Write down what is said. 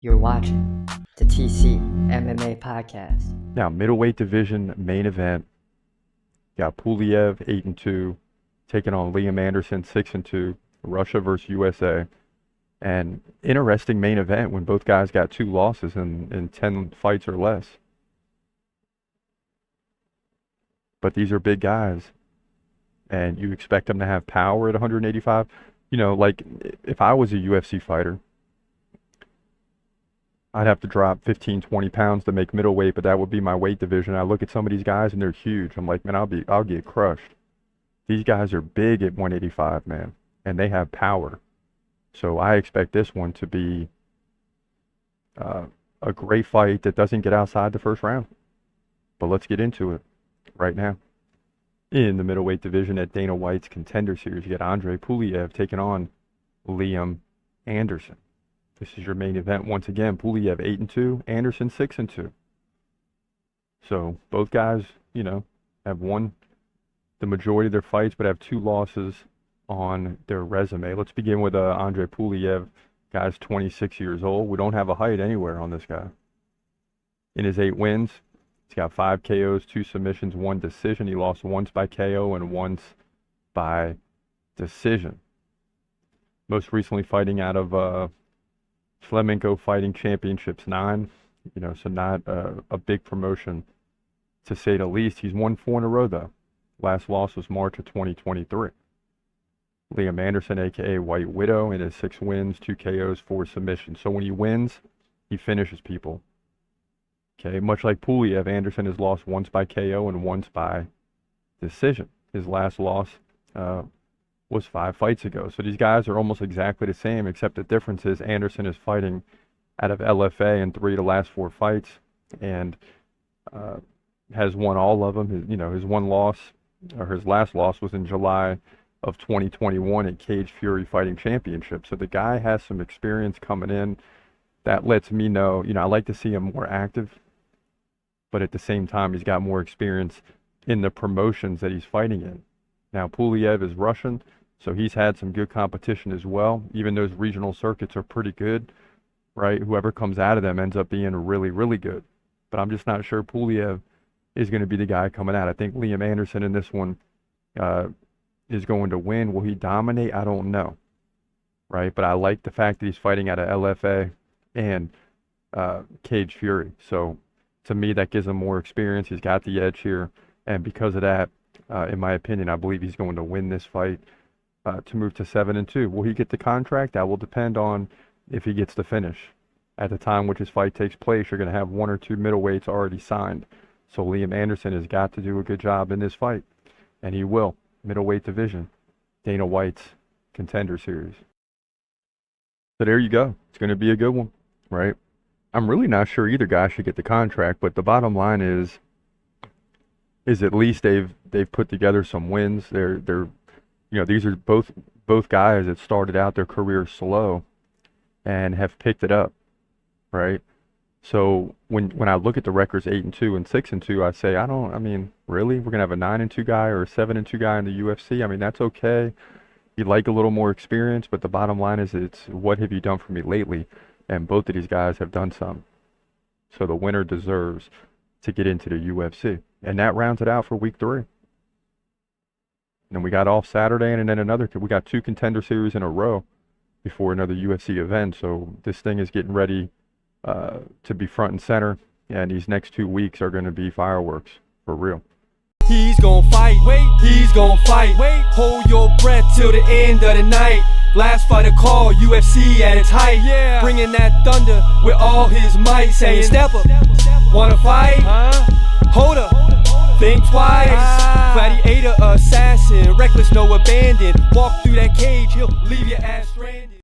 You're watching the TC MMA podcast. Now, middleweight division main event. Got Pulyaev 8-2, taking on Liam Anderson 6-2, Russia versus USA. And interesting main event when both guys got 2 losses in 10 fights or less. But these are big guys, and you expect them to have power at 185. You know, like if I was a UFC fighter, I'd have to drop 15, 20 pounds to make middleweight, but that would be my weight division. I look at some of these guys and they're huge. I'm like, man, I'll get crushed. These guys are big at 185, man, and they have power. So I expect this one to be a great fight that doesn't get outside the first round. But let's get into it right now. In the middleweight division at Dana White's Contender Series, you got Andrey Pulyaev taking on Liam Anderson. This is your main event once again. Pulyaev 8-2, Anderson 6-2. So both guys, you know, have won the majority of their fights, but have 2 losses on their resume. Let's begin with Andrey Pulyaev. Guy's 26 years old. We don't have a height anywhere on this guy. In his 8 wins, he's got 5 KOs, 2 submissions, 1 decision. He lost once by KO and once by decision. Most recently fighting out of Flamenco Fighting Championships 9, you know, so not a big promotion to say the least. He's won 4 in a row though. Last loss was March of 2023. Liam Anderson, aka White Widow, in his 6 wins, 2 KOs, 4 submissions. So when he wins, he finishes people. Okay, much like Pulyaev, Anderson has lost once by KO and once by decision. His last loss was 5 fights ago. So these guys are almost exactly the same, except the difference is Anderson is fighting out of LFA in 3 of the last 4 fights, and has won all of them. His one loss, or his last loss, was in July of 2021 at Cage Fury Fighting Championship. So the guy has some experience coming in. That lets me know, I like to see him more active, but at the same time, he's got more experience in the promotions that he's fighting in. Now, Pulyaev is Russian, so he's had some good competition as well. Even those regional circuits are pretty good, right? Whoever comes out of them ends up being really, really good. But I'm just not sure Pulyaev is going to be the guy coming out. I think Liam Anderson in this one is going to win. Will he dominate? I don't know, right? But I like the fact that he's fighting out of LFA and Cage Fury. So to me, that gives him more experience. He's got the edge here. And because of that, in my opinion, I believe he's going to win this fight to move to 7-2. Will he get the contract? That will depend on if he gets the finish. At the time which his fight takes place, you're going to have 1 or 2 middleweights already signed. So Liam Anderson has got to do a good job in this fight, and he will. Middleweight division, Dana White's Contender Series. So there you go. It's going to be a good one, right? I'm really not sure either guy should get the contract, but the bottom line is at least they've put together some wins. They're these are both guys that started out their career slow and have picked it up, right? So when I look at the records 8-2 and 6-2, I say, really? We're gonna have a 9-2 guy or a 7-2 guy in the UFC? I mean, that's okay. You'd like a little more experience, but the bottom line is it's what have you done for me lately? And both of these guys have done some. So the winner deserves to get into the UFC. And that rounds it out for week 3. And then we got off Saturday, and then we got 2 Contender Series in a row before another UFC event. So this thing is getting ready to be front and center, and these next 2 weeks are going to be fireworks for real. He's gonna fight, he's gonna fight. Hold your breath till the end of the night. Last fight of call, UFC at its height. Bringing that thunder with all his might. Saying, step up, wanna fight? Hold up, think twice. Gladiator, assassin, reckless, no abandon. Walk through that cage, he'll leave your ass stranded.